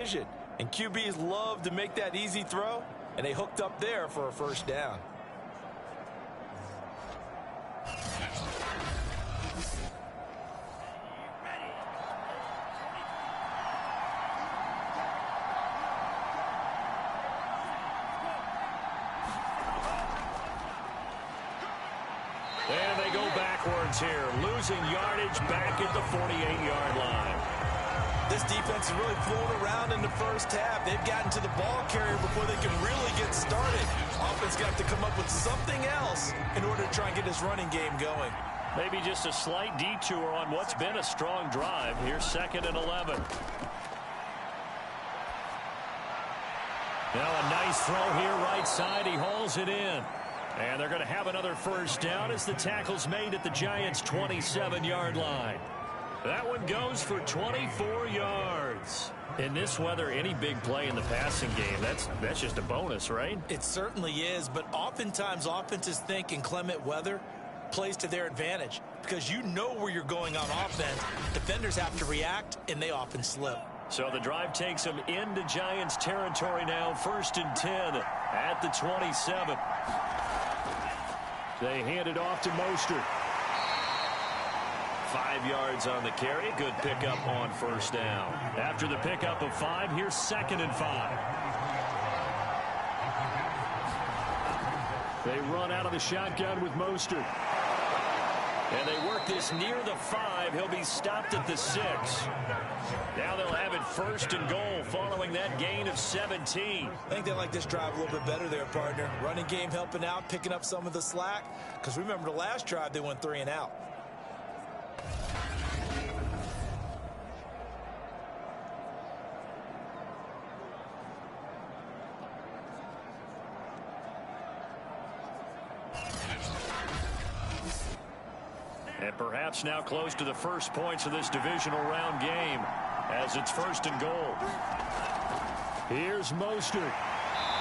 And QBs love to make that easy throw, and they hooked up there for a first down. And they go backwards here, losing yardage back at the 48-yard line. This defense is really flown around in the first half. They've gotten to the ball carrier before they can really get started. Offense got to come up with something else in order to try and get this running game going. Maybe just a slight detour on what's been a strong drive. Here's 2nd and 11. Now a nice throw here right side. He hauls it in. And they're going to have another first down as the tackle's made at the Giants' 27-yard line. That one goes for 24 yards. In this weather, any big play in the passing game, that's just a bonus, right? It certainly is, but oftentimes offenses think in clement weather plays to their advantage because you know where you're going on offense. Defenders have to react, and they often slip. So the drive takes them into Giants territory now, 1st and 10 at the 27. They hand it off to Mostert. 5 yards on the carry. Good pickup on first down. After the pickup of 5, here's 2nd and 5. They run out of the shotgun with Mostert. And they work this near the 5. He'll be stopped at the 6. Now they'll have it 1st and goal following that gain of 17. I think they like this drive a little bit better there, partner. Running game helping out, picking up some of the slack. Because remember the last drive, they went 3 and out. And perhaps now close to the first points of this divisional round game as it's 1st and goal. Here's Mostert.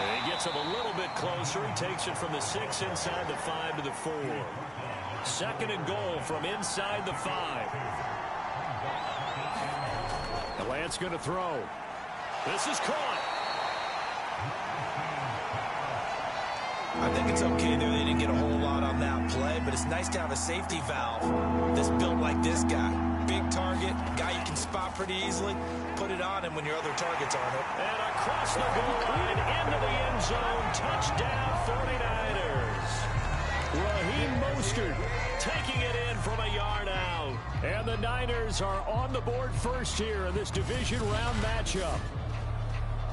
And he gets him a little bit closer. He takes it from the 6 inside the 5 to the 4. 2nd and goal from inside the 5. The Lance going to throw. This is caught. I think it's okay there. They didn't get a whole lot on that play, but it's nice to have a safety valve that's built like this guy. Big target, guy you can spot pretty easily. Put it on him when your other targets aren't it. And across the goal line into the end zone. Touchdown 49ers. Raheem Mostert taking it in from a yard out. And the Niners are on the board first here in this division round matchup.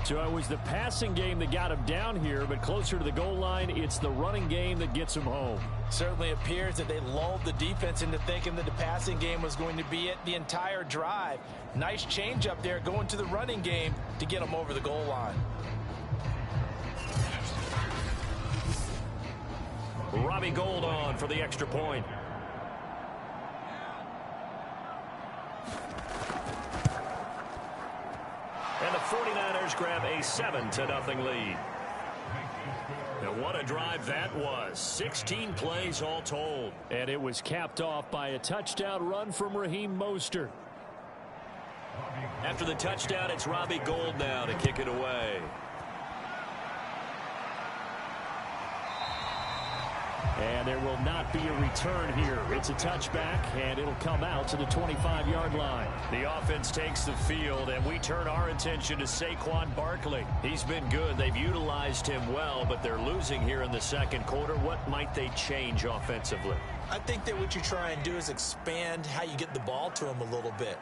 So it was the passing game that got him down here, but closer to the goal line, it's the running game that gets him home. Certainly appears that they lulled the defense into thinking that the passing game was going to be it the entire drive. Nice change up there going to the running game to get them over the goal line. Robbie Gould on for the extra point. And the 49ers grab a 7-0 lead. And what a drive that was. 16 plays all told. And it was capped off by a touchdown run from Raheem Mostert. After the touchdown, it's Robbie Gould now to kick it away. And there will not be a return here. It's a touchback, and it'll come out to the 25-yard line. The offense takes the field, and we turn our attention to Saquon Barkley. He's been good. They've utilized him well, but they're losing here in the second quarter. What might they change offensively? I think that what you try and do is expand how you get the ball to him a little bit.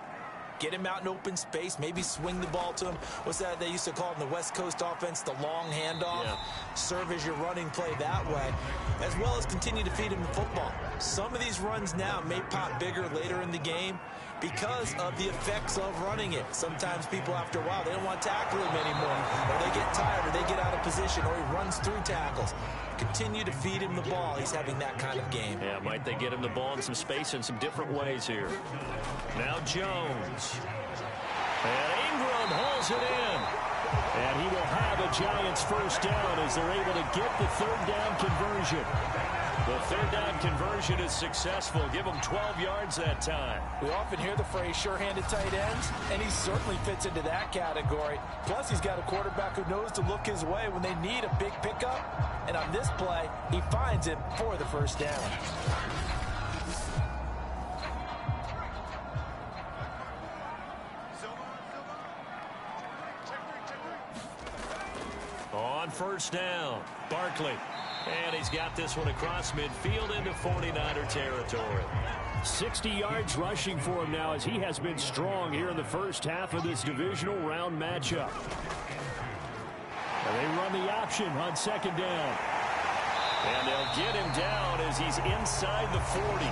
Get him out in open space, maybe swing the ball to him. What's that they used to call in the West Coast offense, the long handoff? Yeah. Serve as your running play that way, as well as continue to feed him the football. Some of these runs now may pop bigger later in the game because of the effects of running it. Sometimes people, after a while, they don't want to tackle him anymore, or they get tired, or they get out of position, or he runs through tackles. Continue to feed him the ball. He's having that kind of game. Yeah, might they get him the ball in some space in some different ways here. Now Jones. And Ingram hauls it in. And he will have a Giants first down as they're able to get the 3rd down conversion. The third down conversion is successful. Give him 12 yards that time. We often hear the phrase sure-handed tight ends, and he certainly fits into that category. Plus, he's got a quarterback who knows to look his way when they need a big pickup. And on this play, he finds him for the first down. On first down, Barkley. And he's got this one across midfield into 49er territory. 60 yards rushing for him now as he has been strong here in the first half of this divisional round matchup. And they run the option on second down. And they'll get him down as he's inside the 40.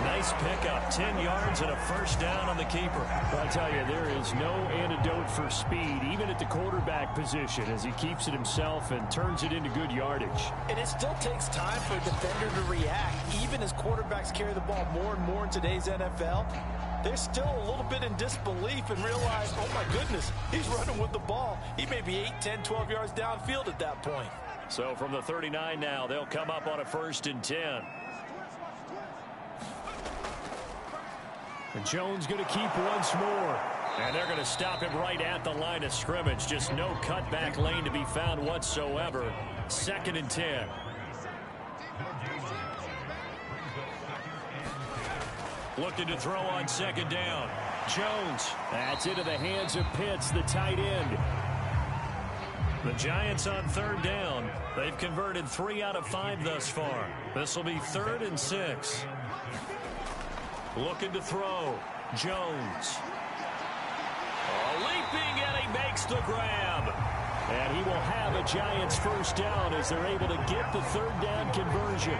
Nice pickup, 10 yards and a first down on the keeper. I'll tell you, there is no antidote for speed, even at the quarterback position, as he keeps it himself and turns it into good yardage. And it still takes time for a defender to react. Even as quarterbacks carry the ball more and more in today's NFL, they're still a little bit in disbelief and realize, oh my goodness, he's running with the ball. He may be 8, 10, 12 yards downfield at that point. So from the 39 now, they'll come up on a 1st and 10. And Jones going to keep once more. And they're going to stop him right at the line of scrimmage. Just no cutback lane to be found whatsoever. 2nd and 10. Looking to throw on second down. Jones. That's into the hands of Pitts, the tight end. The Giants on 3rd down. They've converted 3 out of 5 thus far. This will be 3rd and 6. Looking to throw. Jones. Leaping, and he makes the grab. And he will have a Giants first down as they're able to get the 3rd down conversion.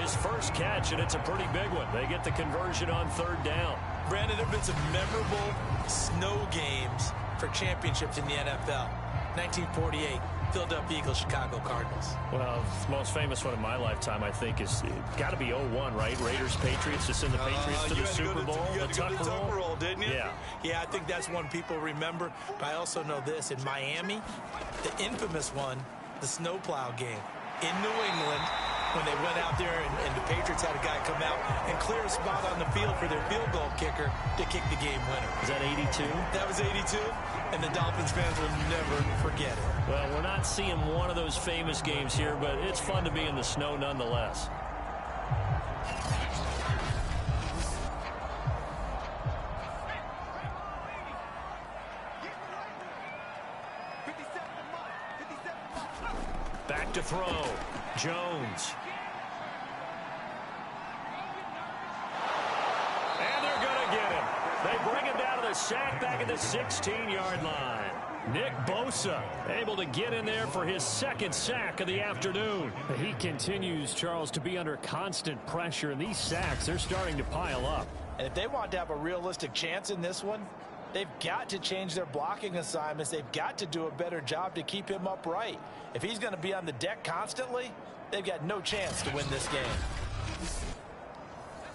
His first catch, and it's a pretty big one. They get the conversion on 3rd down. Brandon, there have been some memorable snow games for championships in the NFL. 1948, Philadelphia Eagles, Chicago Cardinals. Well, the most famous one in my lifetime, I think, is got to be 01, right? Raiders, Patriots, to send the Patriots to the Super Bowl. You had to go to the Tuck Roll, didn't you? Yeah. Yeah, I think that's one people remember. But I also know this. In Miami, the infamous one, the snowplow game in New England, when they went out there and the Patriots had a guy come out and clear a spot on the field for their field goal kicker to kick the game winner. Is that 82? That was 82, and the Dolphins fans will never forget it. Well, we're not seeing one of those famous games here, but it's fun to be in the snow nonetheless. Back to throw. Jones. And they're going to get him. They bring him down to the sack back at the 16-yard line. Nick Bosa able to get in there for his 2nd sack of the afternoon. He continues, Charles, to be under constant pressure, and these sacks, they're starting to pile up. And if they want to have a realistic chance in this one, they've got to change their blocking assignments. They've got to do a better job to keep him upright. If he's going to be on the deck constantly, they've got no chance to win this game.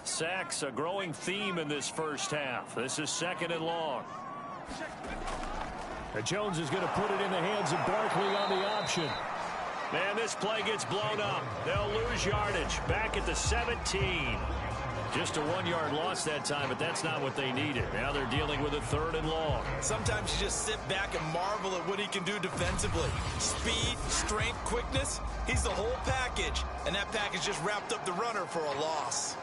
Sacks, a growing theme in this first half. This is 2nd and long. Jones is going to put it in the hands of Barkley on the option. Man, this play gets blown up. They'll lose yardage. Back at the 17. Just a 1-yard loss that time, but that's not what they needed. Now they're dealing with a 3rd and long. Sometimes you just sit back and marvel at what he can do defensively. Speed, strength, quickness. He's the whole package, and that package just wrapped up the runner for a loss.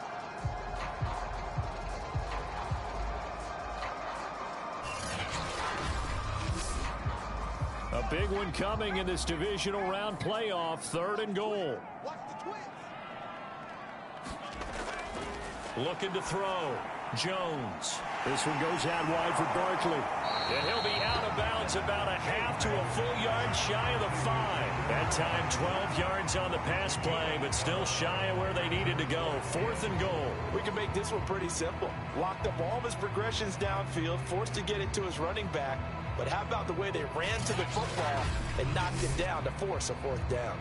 A big one coming in this divisional round playoff. 3rd and goal. Looking to throw. Jones. This one goes out wide for Barkley. And he'll be out of bounds about a half to a full yard shy of the 5. That time 12 yards on the pass play, but still shy of where they needed to go. 4th and goal. We can make this one pretty simple. Locked up all of his progressions downfield, forced to get it to his running back. But how about the way they ran to the football and knocked it down to force a 4th down?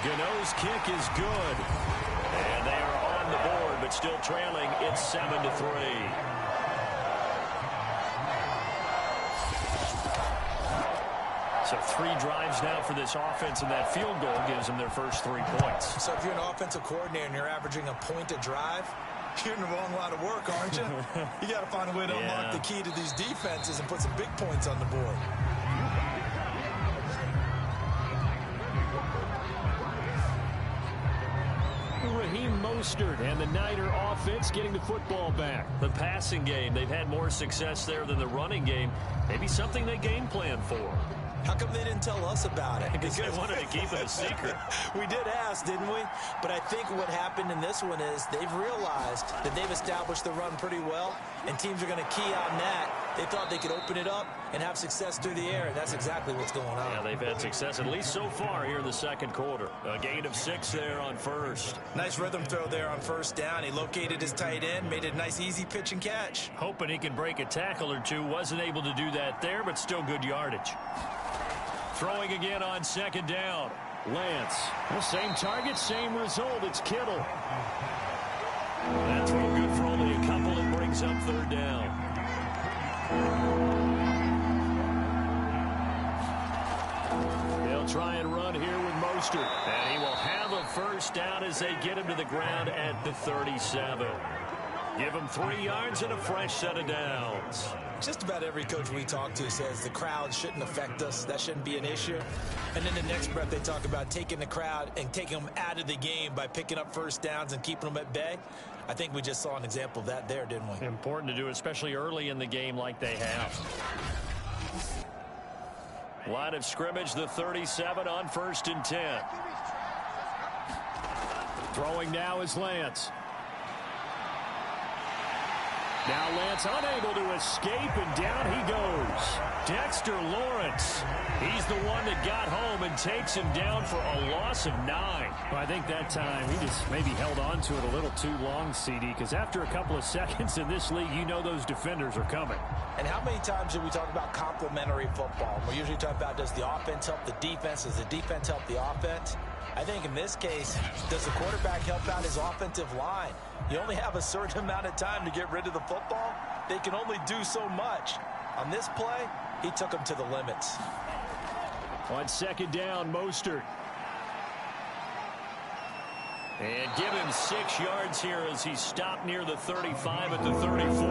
Gano's kick is good. And they are on the board, but still trailing. It's 7-3. So 3 drives now for this offense, and that field goal gives them their first 3 points. So if you're an offensive coordinator and you're averaging a point a drive, you're in the wrong line of work, aren't you? You got to find a way to unlock the key to these defenses and put some big points on the board. Raheem Mostert and the Niner offense getting the football back. The passing game, they've had more success there than the running game. Maybe something they game plan for. How come they didn't tell us about it? Because they wanted to keep it a secret. We did ask, didn't we? But I think what happened in this one is they've realized that they've established the run pretty well, and teams are going to key on that. They thought they could open it up and have success through the air, and that's exactly what's going on. Yeah, they've had success, at least so far here in the second quarter. A gain of 6 there on first. Nice rhythm throw there on first down. He located his tight end, made it a nice, easy pitch and catch. Hoping he can break a tackle or two. Wasn't able to do that there, but still good yardage. Throwing again on second down. Lance. The same target, same result. It's Kittle. That throw good for only a couple. It brings up third down. They'll try and run here with Mostert. And he will have a first down as they get him to the ground at the 37. Give him 3 yards and a fresh set of downs. Just about every coach we talk to says the crowd shouldn't affect us. That shouldn't be an issue. And then the next breath they talk about taking the crowd and taking them out of the game by picking up first downs and keeping them at bay. I think we just saw an example of that there, didn't we? Important to do, especially early in the game like they have. Line of scrimmage, the 37 on 1st and 10. Throwing now is Lance. Now Lance unable to escape, and down he goes. Dexter Lawrence. He's the one that got home and takes him down for a loss of 9. Well, I think that time he just maybe held on to it a little too long, CD, because after a couple of seconds in this league, you know those defenders are coming. And how many times do we talk about complementary football? We usually talk about, does the offense help the defense? Does the defense help the offense? I think in this case, does the quarterback help out his offensive line? You only have a certain amount of time to get rid of the football. They can only do so much. On this play, he took them to the limits. On second down, Mostert. And give him 6 yards here as he stopped near the 35 at the 34.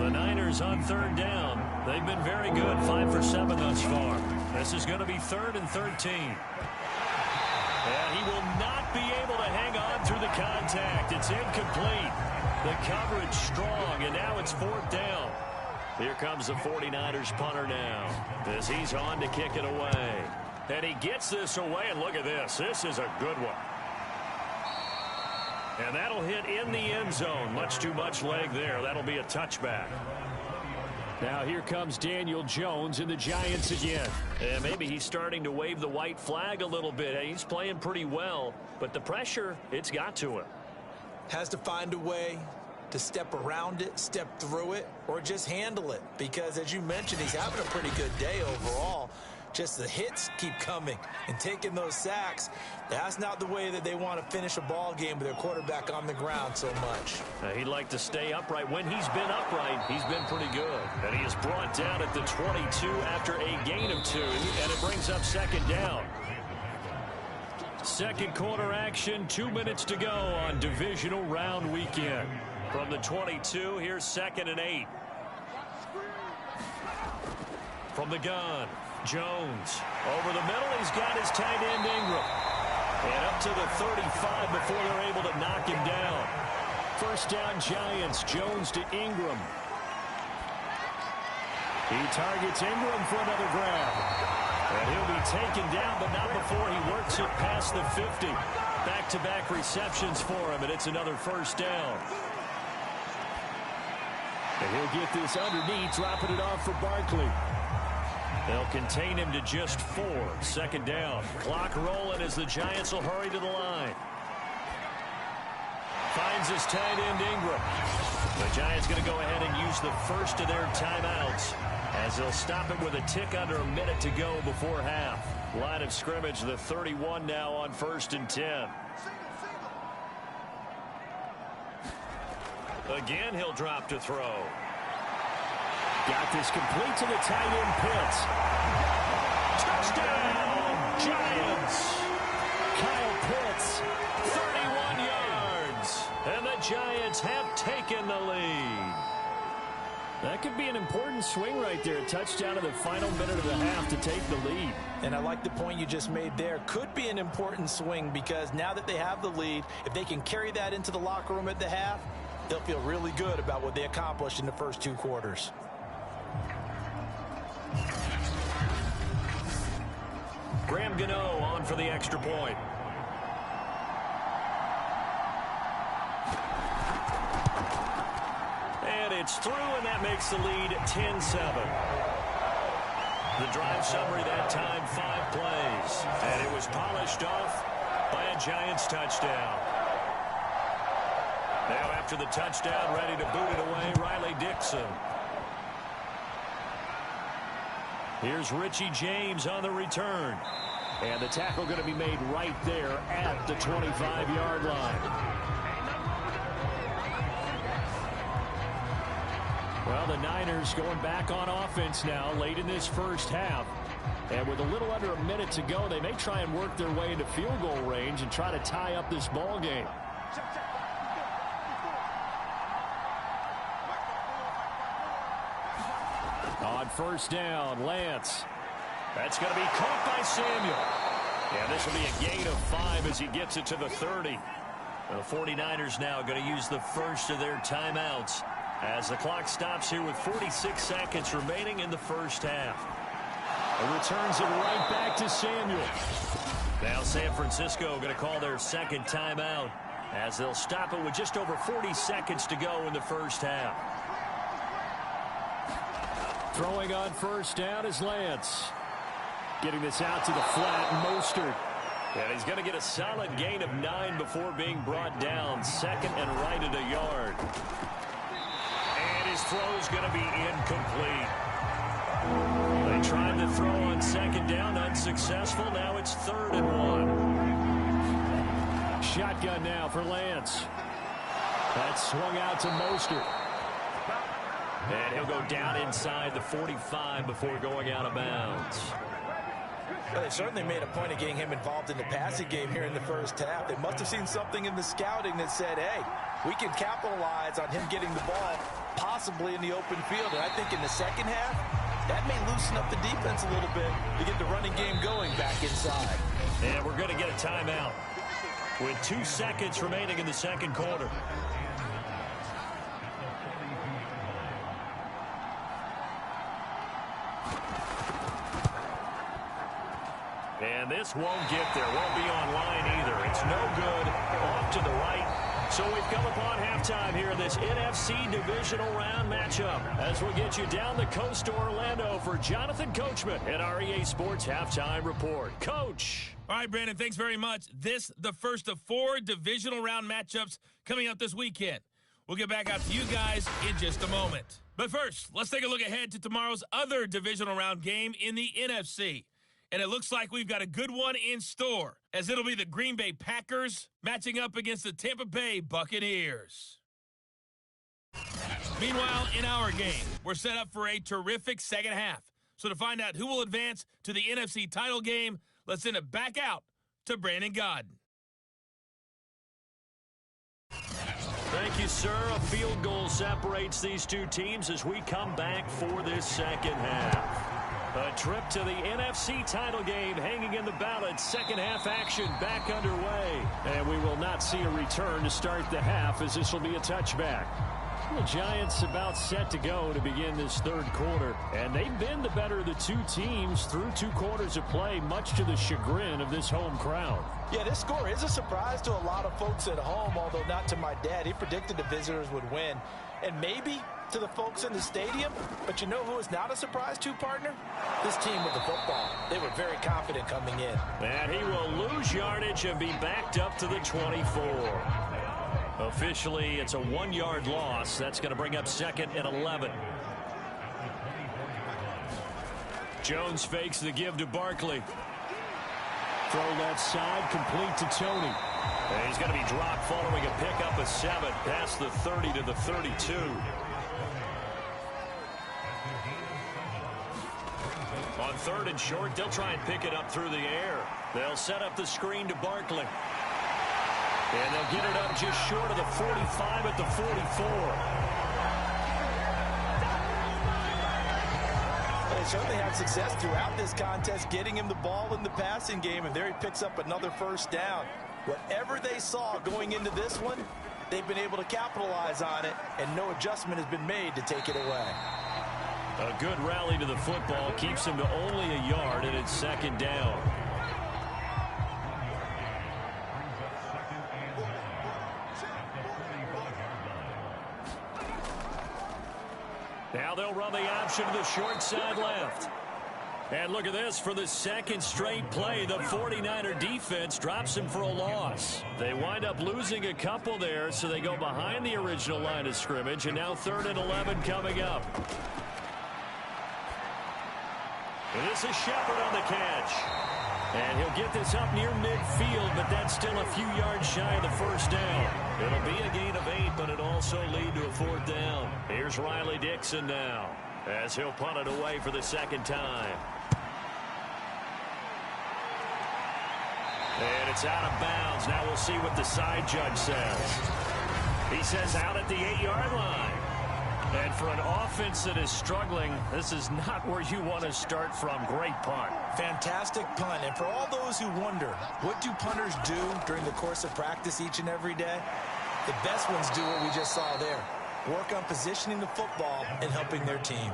The Niners on third down. They've been very good, 5 for 7 thus far. This is going to be 3rd and 13. And he will not be able to hang on through the contact. It's incomplete. The coverage strong, and now it's 4th down. Here comes the 49ers punter now as he's on to kick it away. And he gets this away, and look at this. This is a good one. And that'll hit in the end zone. Much too much leg there. That'll be a touchback. Now here comes Daniel Jones and the Giants again. And maybe he's starting to wave the white flag a little bit. He's playing pretty well, but the pressure, it's got to him. Has to find a way to step around it, step through it, or just handle it. Because as you mentioned, he's having a pretty good day overall. Just the hits keep coming and taking those sacks. That's not the way that they want to finish a ball game with their quarterback on the ground so much. He'd like to stay upright. When he's been upright, he's been pretty good. And he is brought down at the 22 after a gain of 2, and it brings up second down. Second quarter action, 2 minutes to go on divisional round weekend. From the 22, here's 2nd and 8. From the gun, Jones. Over the middle, he's got his tight end Ingram. And up to the 35 before they're able to knock him down. First down Giants, Jones to Ingram. He targets Ingram for another grab. And he'll be taken down, but not before he works it past the 50. Back-to-back receptions for him, and it's another first down. And he'll get this underneath, dropping it off for Barkley. They'll contain him to just 4. Second down. Clock rolling as the Giants will hurry to the line. Finds his tight end Ingram. The Giants going to go ahead and use the first of their timeouts. As they'll stop it with a tick under a minute to go before half. Line of scrimmage, the 31 now on 1st and 10. Again, he'll drop to throw. Got this complete to the tight end, Pitts. Touchdown, Giants! Kyle Pitts, 31 yards. And the Giants have taken the lead. That could be an important swing right there. A touchdown in the final minute of the half to take the lead. And I like the point you just made there. Could be an important swing because now that they have the lead, if they can carry that into the locker room at the half, they'll feel really good about what they accomplished in the first 2 quarters. Graham Gano on for the extra point. And it's through, and that makes the lead 10-7. The drive summary that time, 5 plays. And it was polished off by a Giants touchdown. Now after the touchdown, ready to boot it away, Riley Dixon. Here's Richie James on the return. And the tackle going to be made right there at the 25-yard line. Well, the Niners going back on offense now late in this first half. And with a little under a minute to go, they may try and work their way into field goal range and try to tie up this ball game. On first down, Lance. That's going to be caught by Samuel. Yeah, this will be a gain of 5 as he gets it to the 30. The 49ers now going to use the first of their timeouts as the clock stops here with 46 seconds remaining in the first half. And returns it right back to Samuel. Now San Francisco going to call their second timeout as they'll stop it with just over 40 seconds to go in the first half. Throwing on first down is Lance. Getting this out to the flat, Mostert. And he's going to get a solid gain of 9 before being brought down. Second and right at a yard. And his throw is going to be incomplete. They tried to throw on second down, unsuccessful. Now it's 3rd and 1. Shotgun now for Lance. That swung out to Mostert. And he'll go down inside the 45 before going out of bounds. Well, they certainly made a point of getting him involved in the passing game here in the first half. They must have seen something in the scouting that said, hey, we can capitalize on him getting the ball possibly in the open field. And I think in the second half, that may loosen up the defense a little bit to get the running game going back inside. And we're going to get a timeout with 2 seconds remaining in the second quarter. And this won't get there. Won't be online either. It's no good. Off to the right. So we've come upon halftime here in this NFC divisional round matchup as we get you down the coast to Orlando for Jonathan Coachman at our EA Sports Halftime Report. Coach. All right, Brandon, thanks very much. This, the first of 4 divisional round matchups coming up this weekend. We'll get back out to you guys in just a moment. But first, let's take a look ahead to tomorrow's other divisional round game in the NFC. And it looks like we've got a good one in store, as it'll be the Green Bay Packers matching up against the Tampa Bay Buccaneers. Meanwhile, in our game, we're set up for a terrific second half. So to find out who will advance to the NFC title game, let's send it back out to Brandon Gaudin. Thank you, sir. A field goal separates these two teams as we come back for this second half. A trip to the NFC title game hanging in the balance. Second half action back underway. And we will not see a return to start the half as this will be a touchback. The Giants about set to go to begin this third quarter. And they've been the better of the two teams through 2 quarters of play, much to the chagrin of this home crowd. Yeah, this score is a surprise to a lot of folks at home, although not to my dad. He predicted the visitors would win. And maybe to the folks in the stadium, but you know who is not a surprise to, partner? This team with the football. They were very confident coming in. And he will lose yardage and be backed up to the 24. Officially, it's a 1-yard loss. That's going to bring up 2nd and 11. Jones fakes the give to Barkley. Throw left side, complete to Tony. And he's going to be dropped following a pickup of 7 past the 30 to the 32. On 3rd and short, they'll try and pick it up through the air. They'll set up the screen to Barkley. And they'll get it up just short of the 45 at the 44. They certainly had success throughout this contest getting him the ball in the passing game, and there he picks up another first down. Whatever they saw going into this one, they've been able to capitalize on it, and no adjustment has been made to take it away. A good rally to the football keeps him to only a yard, and it's 2nd down. Now they'll run the option to the short side left. And look at this. For the 2nd straight play, the 49er defense drops him for a loss. They wind up losing a couple there, so they go behind the original line of scrimmage, and now 3rd and 11 coming up. And this is Shepard on the catch. And he'll get this up near midfield, but that's still a few yards shy of the first down. It'll be a gain of 8, but it'll also lead to a 4th down. Here's Riley Dixon now, as he'll punt it away for the 2nd time. And it's out of bounds. Now we'll see what the side judge says. He says out at the 8-yard line. And for an offense that is struggling, this is not where you want to start from. Great punt. Fantastic punt. And for all those who wonder, what do punters do during the course of practice each and every day? The best ones do what we just saw there. Work on positioning the football and helping their team.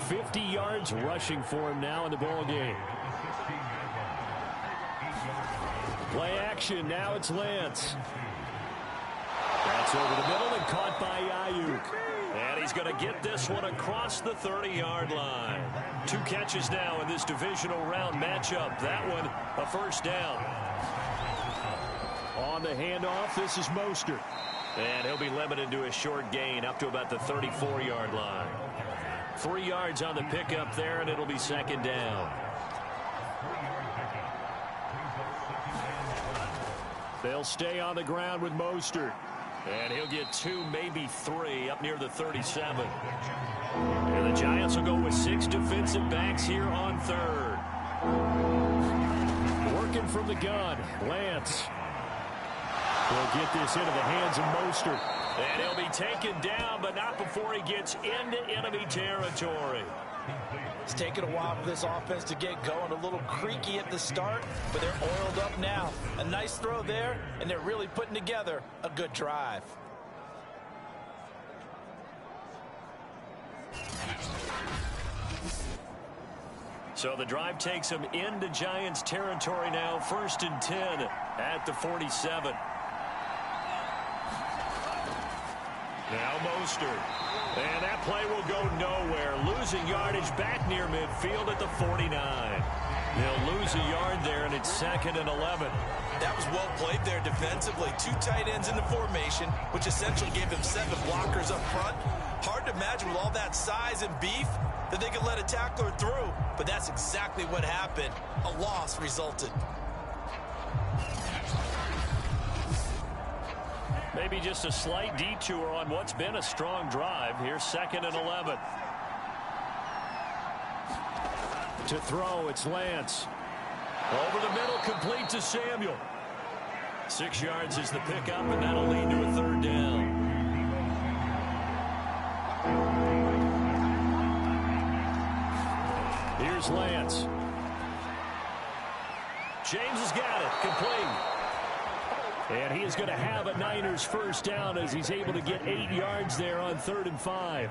50 yards rushing for him now in the ball game. Play action. Now it's Lance. That's over the middle and caught by Ayuk. And he's going to get this one across the 30-yard line. 2 catches now in this divisional round matchup. That one, a first down. On the handoff, this is Mostert. And he'll be limited to a short gain up to about the 34-yard line. 3 yards on the pickup there, and it'll be 2nd down. They'll stay on the ground with Mostert. And he'll get 2, maybe 3, up near the 37. And the Giants will go with 6 defensive backs here on 3rd. Working from the gun, Lance. Will get this into the hands of Mostert. And he'll be taken down, but not before he gets into enemy territory. It's taken a while for this offense to get going. A little creaky at the start, but they're oiled up now. A nice throw there, and they're really putting together a good drive. So the drive takes them into Giants territory now. 1st and 10 at the 47. Now Mostert. And that play will go nowhere. Losing yardage back near midfield at the 49. They'll lose a yard there, and it's 2nd and 11. That was well played there defensively. 2 tight ends in the formation, which essentially gave them 7 blockers up front. Hard to imagine with all that size and beef that they could let a tackler through. But that's exactly what happened. A loss resulted. Maybe just a slight detour on what's been a strong drive. Here's 2nd and 11. To throw, it's Lance. Over the middle, complete to Samuel. 6 yards is the pickup, and that'll lead to a 3rd down. Here's Lance. James has got it. Complete. And he is going to have a Niners first down as he's able to get 8 yards there on 3rd and 5.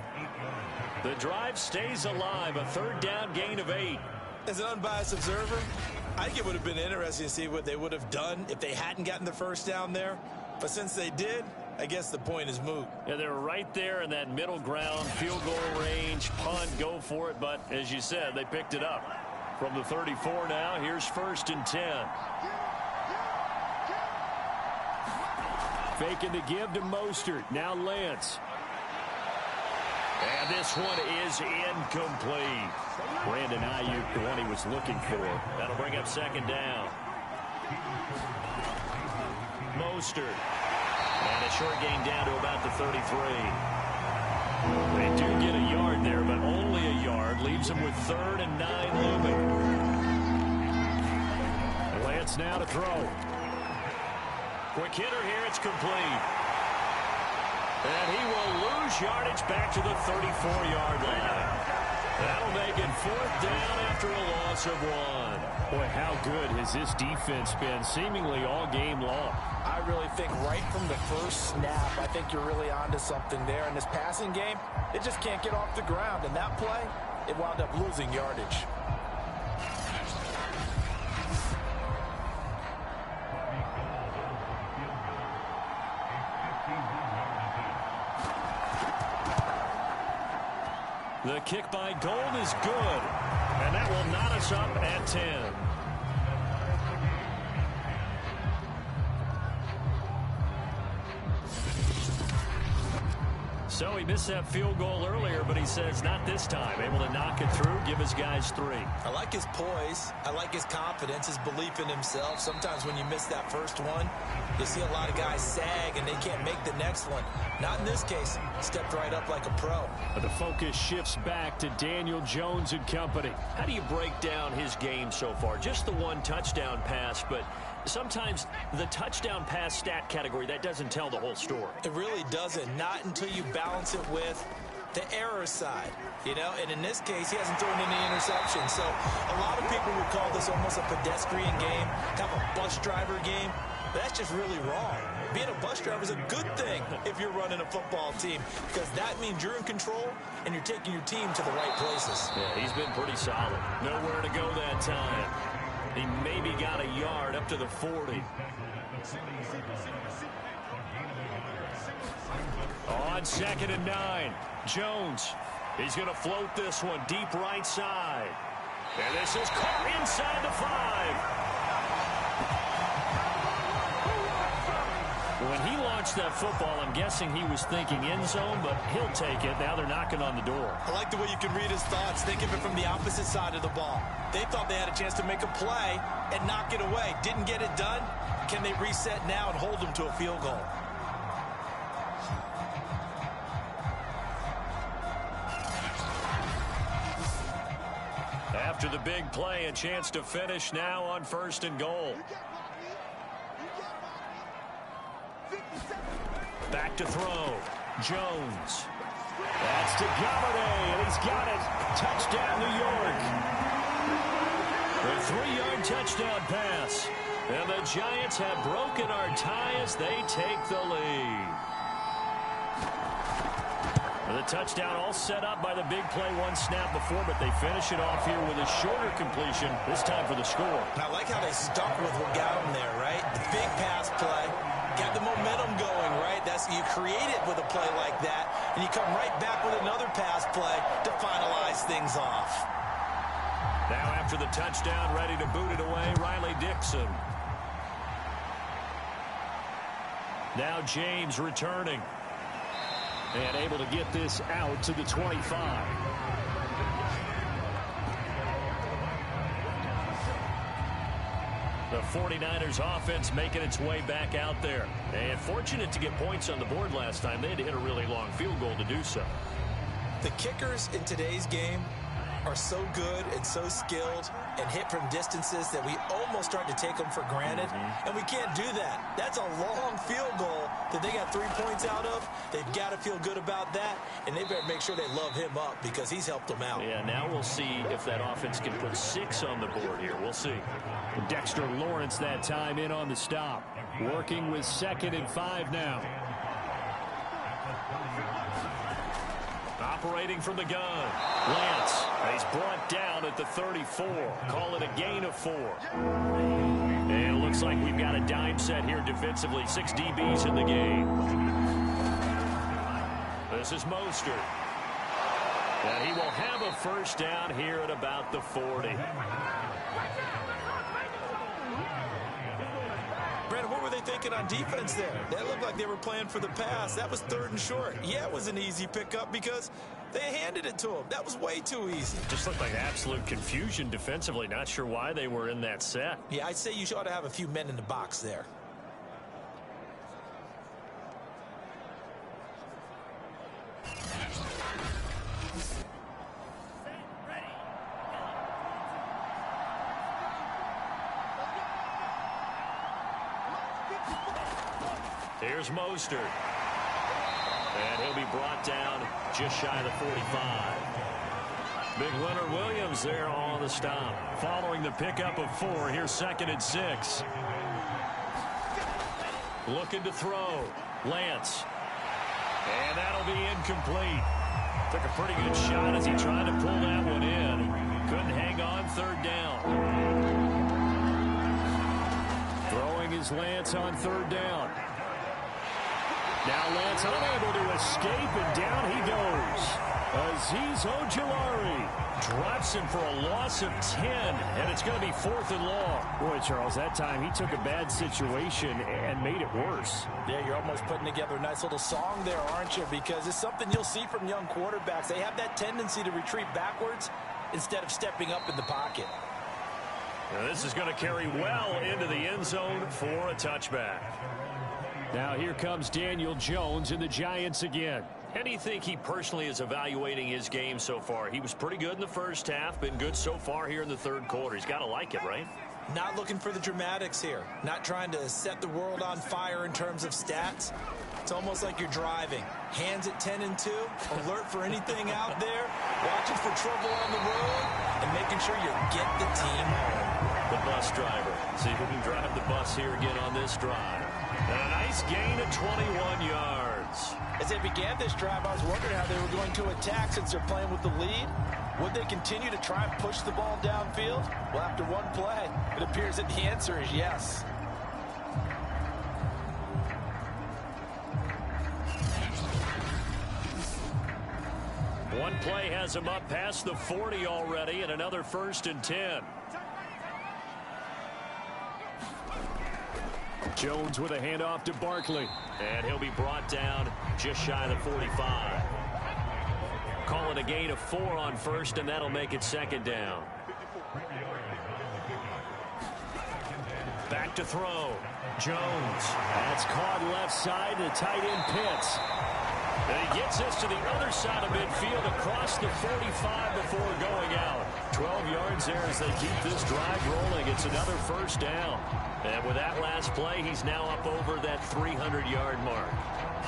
The drive stays alive. A 3rd down gain of 8. As an unbiased observer, I think it would have been interesting to see what they would have done if they hadn't gotten the first down there. But since they did, I guess the point is moot. Yeah, they were right there in that middle ground, field goal range, punt, go for it. But as you said, they picked it up. From the 34 now, here's 1st and 10. Faking the give to Mostert. Now Lance. And this one is incomplete. Brandon Ayuk, the one he was looking for. That'll bring up second down. Mostert. And a short gain down to about the 33. They do get a yard there, but only a yard. Leaves them with 3rd and 9 looming. Lance now to throw. Quick hitter here. It's complete. And he will lose yardage back to the 34-yard line. That'll make it 4th down after a loss of 1. Boy, how good has this defense been seemingly all game long? I really think right from the first snap, I think you're really onto something there. In this passing game, it just can't get off the ground. And that play, it wound up losing yardage. The kick by Gold is good, and that will knot us up at 10. So he missed that field goal earlier, but he says not this time. Able to knock it through, give his guys 3. I like his poise. I like his confidence, his belief in himself. Sometimes when you miss that first one, you see a lot of guys sag and they can't make the next one. Not in this case. Stepped right up like a pro. But the focus shifts back to Daniel Jones and company. How do you break down his game so far? Just the 1 touchdown pass, but sometimes the touchdown pass stat category, that doesn't tell the whole story. It really doesn't. Not until you balance it with the error side, you know, and in this case, he hasn't thrown any interceptions. So a lot of people would call this almost a pedestrian game, kind of a bus driver game. But that's just really wrong. Being a bus driver is a good thing if you're running a football team, because that means you're in control and you're taking your team to the right places. Yeah, he's been pretty solid. Nowhere to go that time. He maybe got a yard up to the 40. On 2nd and 9, Jones. He's going to float this one deep right side. And this is caught inside the 5. When he launched that football, I'm guessing he was thinking end zone, but he'll take it. Now they're knocking on the door. I like the way you can read his thoughts. Think of it from the opposite side of the ball. They thought they had a chance to make a play and knock it away. Didn't get it done. Can they reset now and hold them to a field goal? After the big play, a chance to finish now on 1st and goal. Back to throw. Jones. That's to Galladay, and he's got it. Touchdown, New York. A 3-yard touchdown pass. And the Giants have broken our tie as they take the lead. The touchdown all set up by the big play 1 snap before, but they finish it off here with a shorter completion, this time for the score. I like how they stuck with what got them there, right? The big pass play. Got the momentum going, right? That's, you create it with a play like that, and you come right back with another pass play to finalize things off. Now after the touchdown, ready to boot it away, Riley Dixon. Now James returning. And able to get this out to the 25. The 49ers offense making its way back out there. And fortunate to get points on the board last time. They had to hit a really long field goal to do so. The kickers in today's game are so good and so skilled and hit from distances that we almost start to take them for granted. And we can't do that. That's a long field goal that they got 3 points out of. They've got to feel good about that, and they better make sure they love him up because he's helped them out. Yeah, now we'll see if that offense can put 6 on the board here. We'll see. Dexter Lawrence that time in on the stop. Working with 2nd and 5 now. Operating from the gun. Lance. He's brought down at the 34. Call it a gain of 4. And it looks like we've got a dime set here defensively. 6 DBs in the game. This is Mostert. And he will have a first down here at about the 40. Brandon, what were they thinking on defense there? That looked like they were playing for the pass. That was 3rd and short. Yeah, it was an easy pickup because They handed it to him. That was way too easy. Just looked like absolute confusion defensively. Not sure why they were in that set. Yeah, I'd say you ought to have a few men in the box there. Here's Mostert. And he'll be brought down just shy of the 45. Big Leonard Williams there on the stop. Following the pickup of 4, here's 2nd and 6. Looking to throw. Lance. And that'll be incomplete. Took a pretty good shot as he tried to pull that one in. Couldn't hang on, 3rd down. Throwing is Lance on 3rd down. Now Lance unable to escape, and down he goes. Azeez Ojulari drops him for a loss of 10, and it's going to be 4th and long. Boy, Charles, that time he took a bad situation and made it worse. Yeah, you're almost putting together a nice little song there, aren't you? Because it's something you'll see from young quarterbacks. They have that tendency to retreat backwards instead of stepping up in the pocket. Now this is going to carry well into the end zone for a touchback. Now here comes Daniel Jones and the Giants again. How do you think he personally is evaluating his game so far? He was pretty good in the first half, been good so far here in the 3rd quarter. He's got to like it, right? Not looking for the dramatics here. Not trying to set the world on fire in terms of stats. It's almost like you're driving. Hands at 10 and 2, alert for anything out there, watching for trouble on the road, and making sure you get the team home. The bus driver. See who can drive the bus here again on this drive. And a nice gain of 21 yards. As they began this drive, I was wondering how they were going to attack since they're playing with the lead. Would they continue to try and push the ball downfield? Well, after one play, it appears that the answer is yes. One play has him up past the 40 already, and another 1st and 10. Jones with a handoff to Barkley. And he'll be brought down just shy of the 45. Call it a gain of 4 on 1st, and that'll make it 2nd down. Back to throw. Jones. That's caught left side. The tight end Pitts. And he gets this to the other side of midfield across the 45 before going out. 12 yards there as they keep this drive rolling. It's another 1st down. And with that last play, he's now up over that 300-yard mark.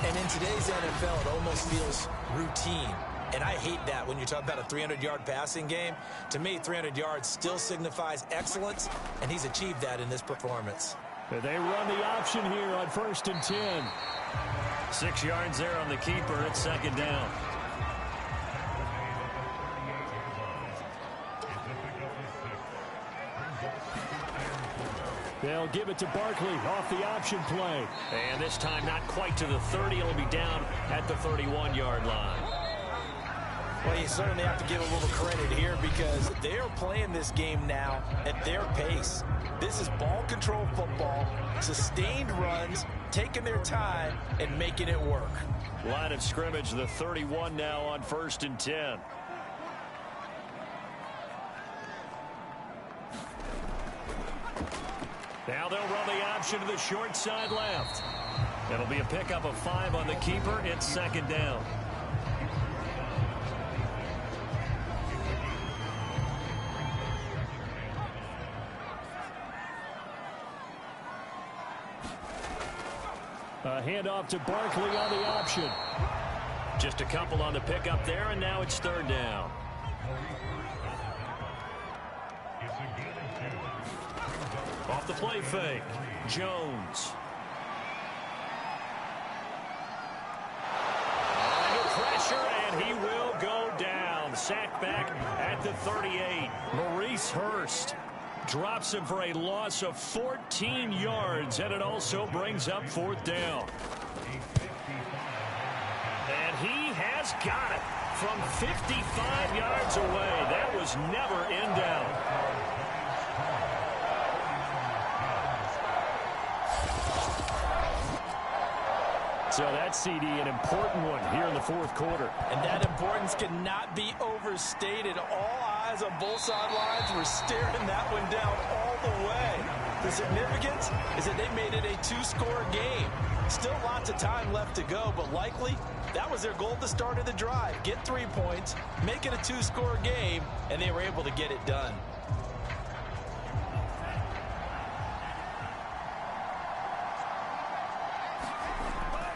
And in today's NFL, it almost feels routine. And I hate that when you talk about a 300-yard passing game. To me, 300 yards still signifies excellence, and he's achieved that in this performance. They run the option here on 1st and 10. 6 yards there on the keeper. It's 2nd down. They'll give it to Barkley off the option play. And this time not quite to the 30. It'll be down at the 31-yard line. Well, you certainly have to give a little credit here because they're playing this game now at their pace. This is ball control football, sustained runs, taking their time and making it work. Line of scrimmage, the 31 now on 1st and 10. Now they'll run the option to the short side left. It'll be a pickup of 5 on the keeper. It's 2nd down. A handoff to Barkley on the option. Just a couple on the pickup there, and now it's 3rd down. Off the play fake, Jones. Under pressure, and he will go down. Sacked back at the 38. Maurice Hurst drops him for a loss of 14 yards, and it also brings up 4th down. And he has got it from 55 yards away. That was never in doubt. So that CD, an important one here in the fourth quarter. And that importance cannot be overstated. All eyes on both sidelines were staring that one down all the way. The significance is that they made it a two-score game. Still lots of time left to go, but likely that was their goal at the start of the drive. Get 3 points, make it a two-score game, and they were able to get it done.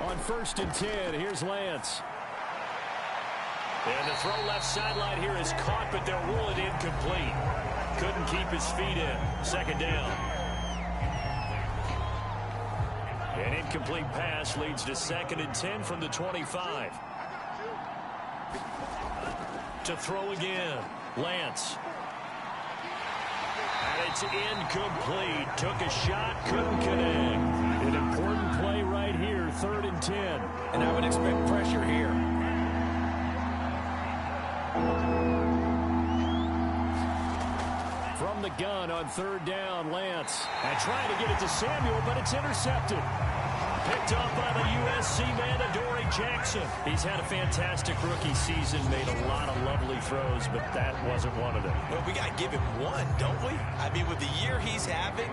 On 1st and 10, here's Lance. And the throw left sideline here is caught, but they'll rule it incomplete. Couldn't keep his feet in. 2nd down. An incomplete pass leads to 2nd and 10 from the 25. To throw again. Lance. And it's incomplete. Took a shot, couldn't connect. An important play right here, 3rd and 10. And I would expect pressure here. From the gun on 3rd down, Lance. And trying to get it to Samuel, but it's intercepted. Picked up by the USC man, Adoree Jackson. He's had a fantastic rookie season, made a lot of lovely throws, but that wasn't one of them. Well, we got to give him one, don't we? I mean, with the year he's having,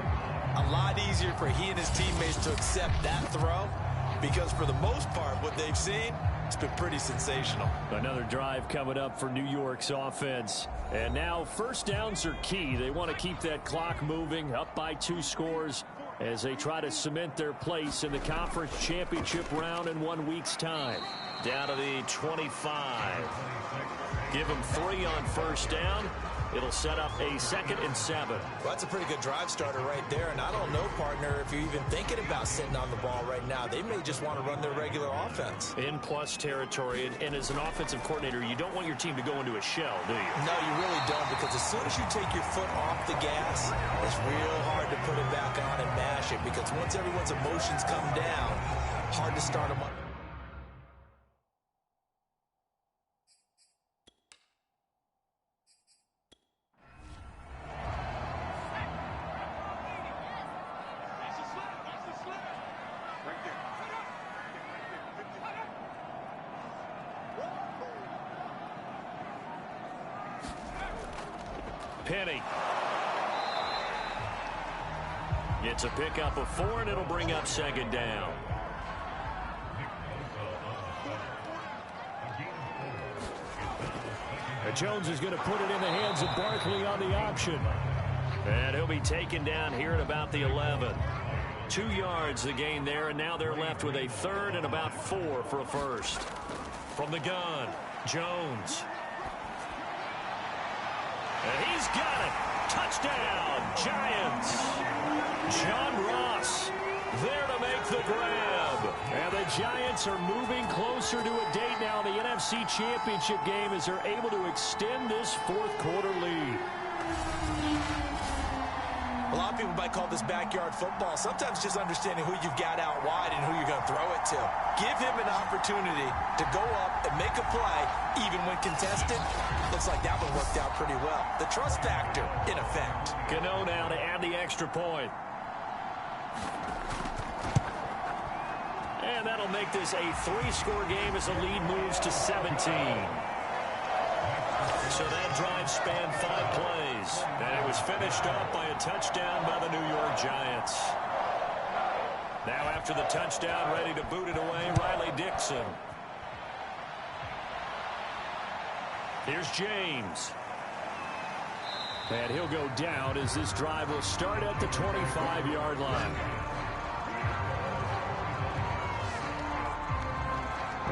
a lot easier for he and his teammates to accept that throw, because for the most part, what they've seen, it's been pretty sensational. Another drive coming up for New York's offense. And now 1st downs are key. They want to keep that clock moving, up by 2 scores, as they try to cement their place in the conference championship round in 1 week's time. Down to the 25. Give them 3 on 1st down. It'll set up a 2nd and 7. Well, that's a pretty good drive starter right there. And I don't know, partner, if you're even thinking about sitting on the ball right now. They may just want to run their regular offense. In plus territory. And as an offensive coordinator, you don't want your team to go into a shell, do you? No, you really don't, because as soon as you take your foot off the gas, it's real hard to put it back on and mash it, because once everyone's emotions come down, hard to start them up. Penny. It's a pickup of 4, and it'll bring up 2nd down. Jones is going to put it in the hands of Barkley on the option. And he'll be taken down here at about the 11. 2 yards the gain there, and now they're left with a 3rd and about 4 for a 1st. From the gun, Jones. And he's got it. Touchdown, Giants. John Ross there to make the grab. And the Giants are moving closer to a date now in the NFC Championship game as they're able to extend this 4th quarter lead. A lot of people might call this backyard football. Sometimes just understanding who you've got out wide and who you're going to throw it to. Give him an opportunity to go up and make a play, even when contested. Looks like that one worked out pretty well. The trust factor, in effect. Gano now to add the extra point. And that'll make this a 3-score game as the lead moves to 17. So that drive spanned 5 plays. And it was finished off by a touchdown by the New York Giants. Now after the touchdown, ready to boot it away, Riley Dixon. Here's James. And he'll go down as this drive will start at the 25-yard line.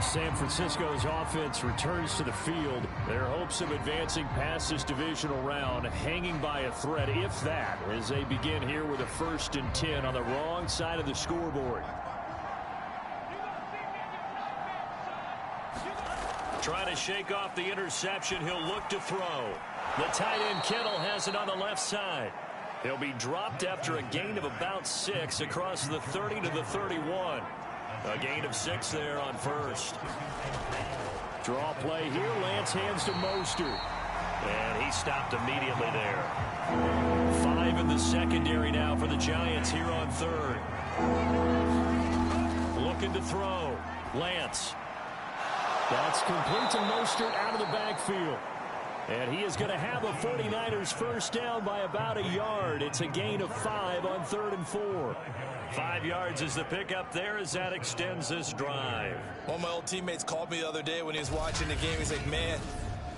San Francisco's offense returns to the field. Their hopes of advancing past this divisional round hanging by a thread, if that, as they begin here with a 1st and 10 on the wrong side of the scoreboard. Trying to shake off the interception. He'll look to throw. The tight end Kittle has it on the left side. He'll be dropped after a gain of about 6 across the 30 to the 31. A gain of 6 there on 1st. Draw play here. Lance hands to Mostert. And he stopped immediately there. 5 in the secondary now for the Giants here on 3rd. Looking to throw. Lance. That's complete to Mostert out of the backfield. And he is going to have a 49ers first down by about a yard. It's a gain of 5 on 3rd and 4. 5 yards is the pickup there as that extends this drive. One of my old teammates called me the other day when he was watching the game. He's like, man,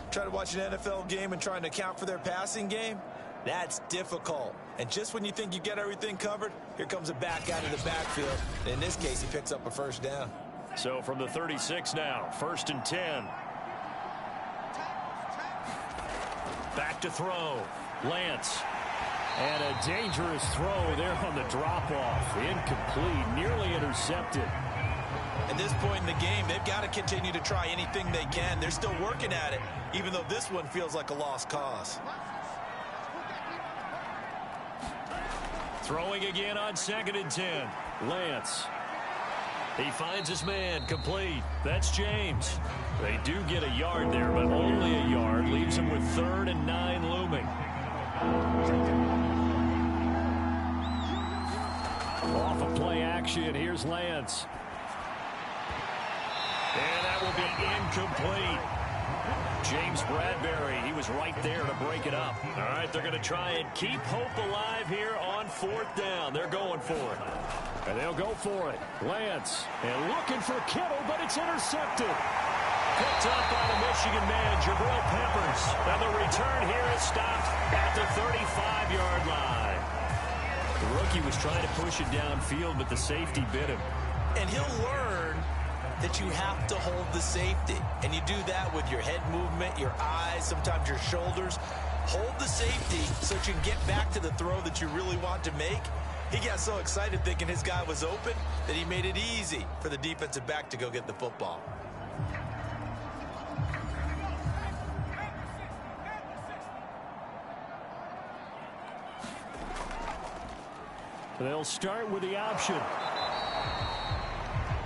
try to watch an NFL game and trying to account for their passing game? That's difficult. And just when you think you get everything covered, here comes a back out of the backfield. In this case, he picks up a first down. So from the 36 now, 1st and 10. Back to throw. Lance. And a dangerous throw there on the drop-off. Incomplete, nearly intercepted. At this point in the game, they've got to continue to try anything they can. They're still working at it, even though this one feels like a lost cause. Throwing again on 2nd and 10. Lance. He finds his man, complete. That's James. They do get a yard there, but only a yard. Leaves him with 3rd and 9 looming. Off of play action, here's Lance. And that will be incomplete. James Bradbury, he was right there to break it up. All right, they're going to try and keep hope alive here on 4th down. They're going for it. And they'll go for it. Lance, and looking for Kittle, but it's intercepted. Picked up by the Michigan man, Jabril Peppers. And the return here is stopped at the 35-yard line. The rookie was trying to push it downfield, but the safety bit him. And he'll learn that you have to hold the safety. And you do that with your head movement, your eyes, sometimes your shoulders. Hold the safety so that you can get back to the throw that you really want to make. He got so excited thinking his guy was open that he made it easy for the defensive back to go get the football. They'll start with the option.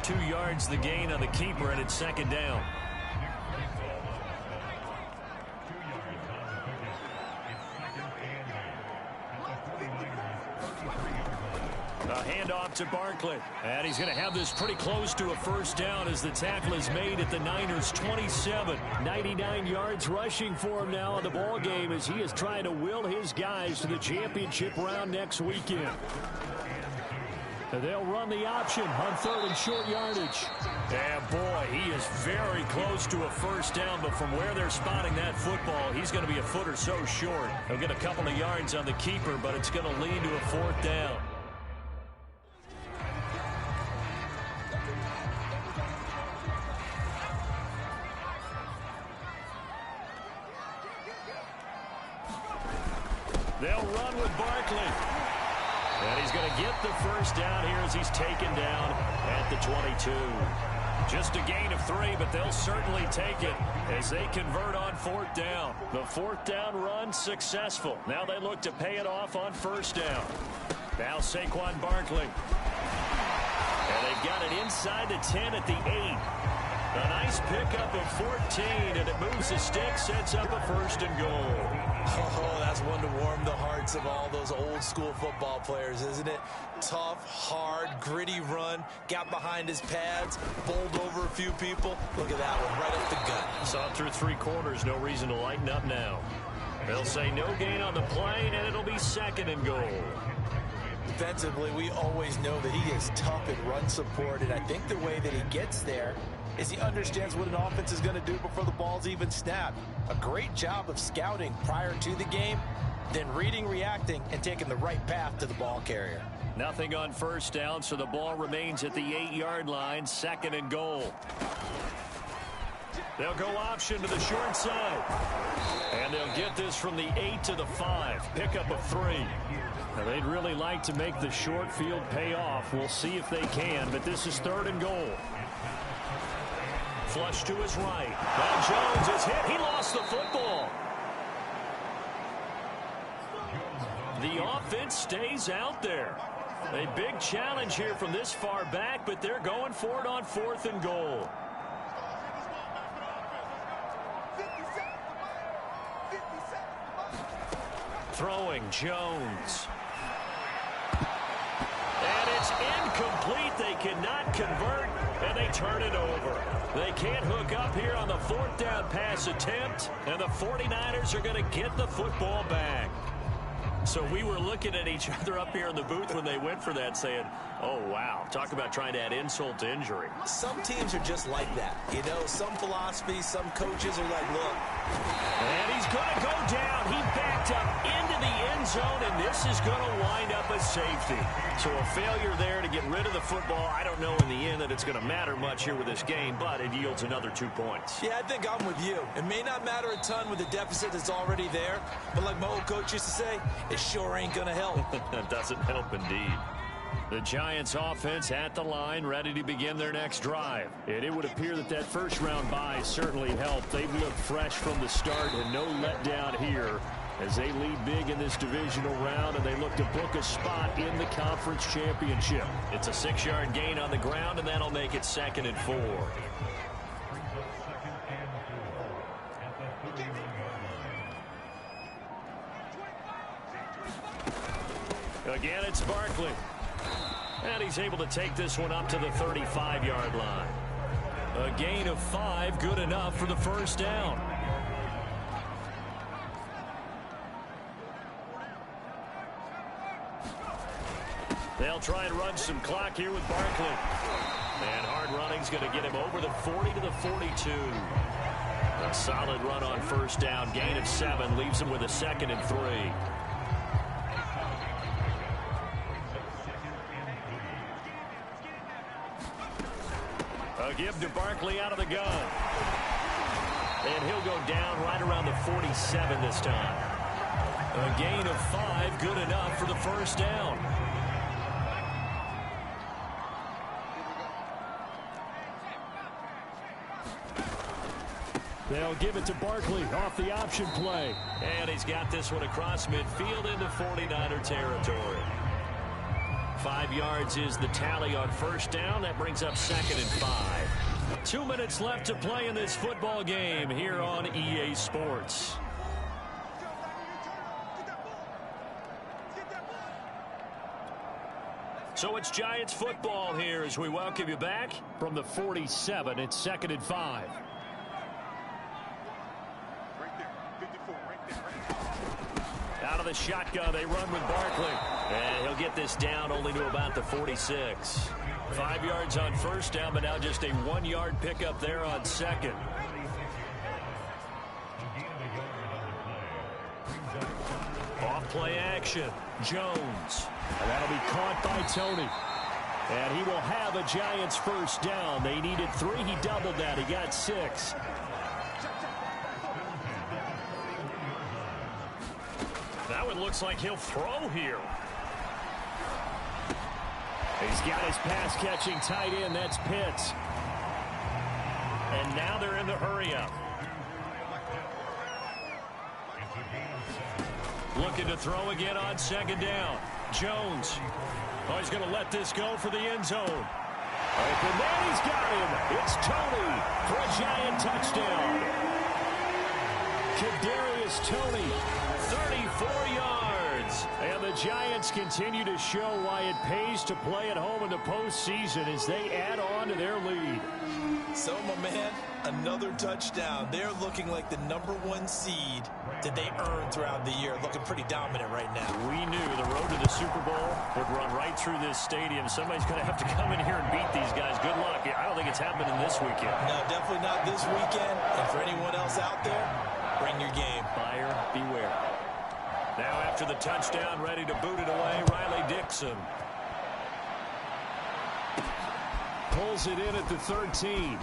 2 yards the gain on the keeper, and it's 2nd down. A handoff to Barkley. And he's going to have this pretty close to a first down as the tackle is made at the Niners' 27. 99 yards rushing for him now in the ball game as he is trying to will his guys to the championship round next weekend. And they'll run the option on 3rd and short yardage. And boy, he is very close to a first down, but from where they're spotting that football, he's going to be a foot or so short. He'll get a couple of yards on the keeper, but it's going to lead to a 4th down. They'll run with Barkley. And he's going to get the first down here as he's taken down at the 22. Just a gain of 3, but they'll certainly take it as they convert on 4th down. The 4th down run successful. Now they look to pay it off on 1st down. Now Saquon Barkley. And they've got it inside the 10 at the 8. A nice pickup of 14, and it moves the stick, sets up a 1st and goal. Oh, that's one to warm the hearts of all those old school football players, isn't it? Tough, hard, gritty run, got behind his pads, bowled over a few people. Look at that one, right up the gut. Saw through 3 quarters, no reason to lighten up now. They'll say no gain on the play, and it'll be 2nd and goal. Defensively, we always know that he is tough at run support, and I think the way that he gets there is he understands what an offense is going to do before the ball's even snapped. A great job of scouting prior to the game, then reading, reacting, and taking the right path to the ball carrier. Nothing on 1st down, so the ball remains at the 8-yard line, 2nd and goal. They'll go option to the short side. And they'll get this from the 8 to the 5. Pickup of 3. Now, they'd really like to make the short field pay off. We'll see if they can, but this is 3rd and goal. Flush to his right. Now Jones is hit. He lost the football. The offense stays out there. A big challenge here from this far back, but they're going for it on 4th and goal. Throwing Jones. And it's is incomplete. They cannot convert, and they turn it over. They can't hook up here on the 4th down pass attempt, and the 49ers are going to get the football back. So we were looking at each other up here in the booth when they went for that saying, oh, wow, talk about trying to add insult to injury. Some teams are just like that. You know, some philosophies, some coaches are like, look. And he's going to go down. He backed up into the end zone, and this is going to wind up a safety. So a failure there to get rid of the football. I don't know in the end that it's going to matter much here with this game, but it yields another 2 points. Yeah, I think I'm with you. It may not matter a ton with the deficit that's already there, but like my old coach used to say, it sure ain't going to help. That doesn't help indeed. The Giants offense at the line, ready to begin their next drive. And it would appear that that first-round bye certainly helped. They've looked fresh from the start and no letdown here as they lead big in this divisional round, and they look to book a spot in the conference championship. It's a 6-yard gain on the ground, and that'll make it 2nd and 4. Again, it's Barkley. And he's able to take this one up to the 35-yard line. A gain of 5, good enough for the first down. They'll try and run some clock here with Barkley. And hard running's going to get him over the 40 to the 42. A solid run on first down. Gain of 7 leaves him with a 2nd and 3. A give to Barkley out of the gun. And he'll go down right around the 47 this time. A gain of 5, good enough for the first down. They'll give it to Barkley off the option play. And he's got this one across midfield into 49er territory. 5 yards is the tally on first down. That brings up 2nd and 5. 2 minutes left to play in this football game here on EA Sports. So it's Giants football here as we welcome you back. From the 47, it's 2nd and 5. Out of the shotgun, they run with Barkley. And he'll get this down only to about the 46. 5 yards on first down, but now just a 1-yard pickup there on second. Off play action. Jones. And that'll be caught by Tony. And he will have a Giants first down. They needed 3. He doubled that. He got 6. Now it looks like he'll throw here. He's got his pass-catching tight end. That's Pitts. And now they're in the hurry-up. Looking to throw again on second down. Jones. Oh, he's going to let this go for the end zone. Open man, he's got him. It's Tony for a Giant touchdown. Kadarius Toney, 34 yards. And the Giants continue to show why it pays to play at home in the postseason as they add on to their lead. So, my man, another touchdown. They're looking like the #1 seed that they earned throughout the year. Looking pretty dominant right now. We knew the road to the Super Bowl would run right through this stadium. Somebody's going to have to come in here and beat these guys. Good luck. I don't think it's happening this weekend. No, definitely not this weekend. And for anyone else out there, bring your game. Buyer beware. Now after the touchdown, ready to boot it away, Riley Dixon. Pulls it in at the 13.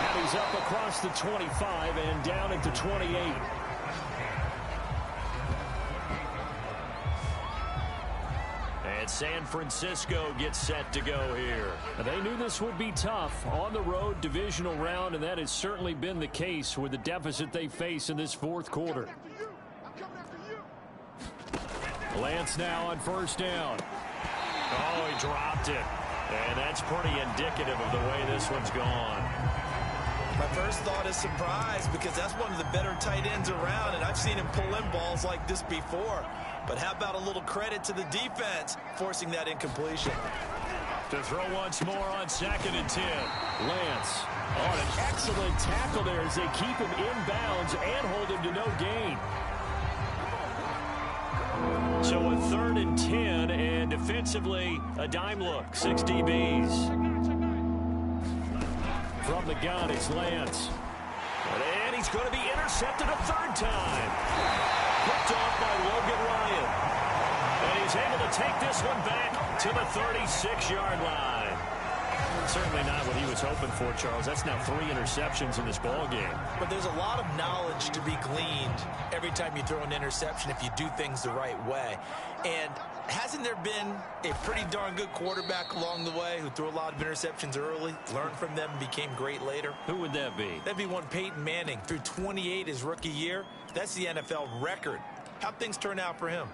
And he's up across the 25 and down at the 28. And San Francisco gets set to go here. They knew this would be tough on the road divisional round, and that has certainly been the case with the deficit they face in this fourth quarter. Lance now on first down. Oh, he dropped it. And that's pretty indicative of the way this one's gone. My first thought is surprise because that's one of the better tight ends around, and I've seen him pull in balls like this before. But how about a little credit to the defense forcing that incompletion? To throw once more on 2nd and 10. Lance on an excellent tackle there as they keep him inbounds and hold him to no gain. So a 3rd and 10, and defensively a dime look. 6 DBs. From the gun, it's Lance. And he's going to be intercepted a 3rd time. Picked off by Logan Ryan. And he's able to take this one back to the 36-yard line. Certainly not what he was hoping for, Charles. That's now 3 interceptions in this ball game. But there's a lot of knowledge to be gleaned every time you throw an interception if you do things the right way. And hasn't there been a pretty darn good quarterback along the way who threw a lot of interceptions early, learned from them, and became great later? Who would that be? That'd be one Peyton Manning. Threw 28 his rookie year. That's the NFL record. How'd things turn out for him?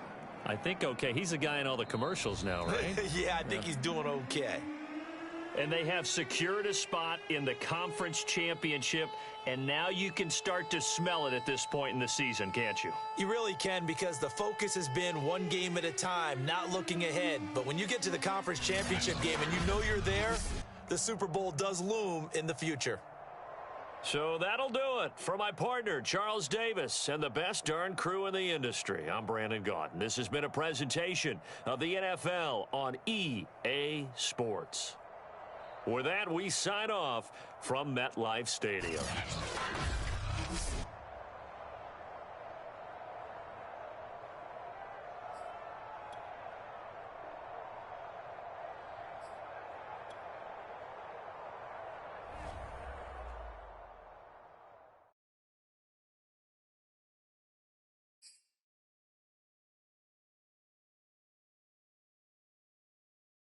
I think okay. He's the guy in all the commercials now, right? Yeah, I think he's doing okay. And they have secured a spot in the conference championship, and now you can start to smell it at this point in the season, can't you? You really can, because the focus has been one game at a time, not looking ahead. But when you get to the conference championship game and you know you're there, the Super Bowl does loom in the future. So that'll do it for my partner, Charles Davis, and the best darn crew in the industry. I'm Brandon Gaudin. This has been a presentation of the NFL on EA Sports. With that, we sign off from MetLife Stadium.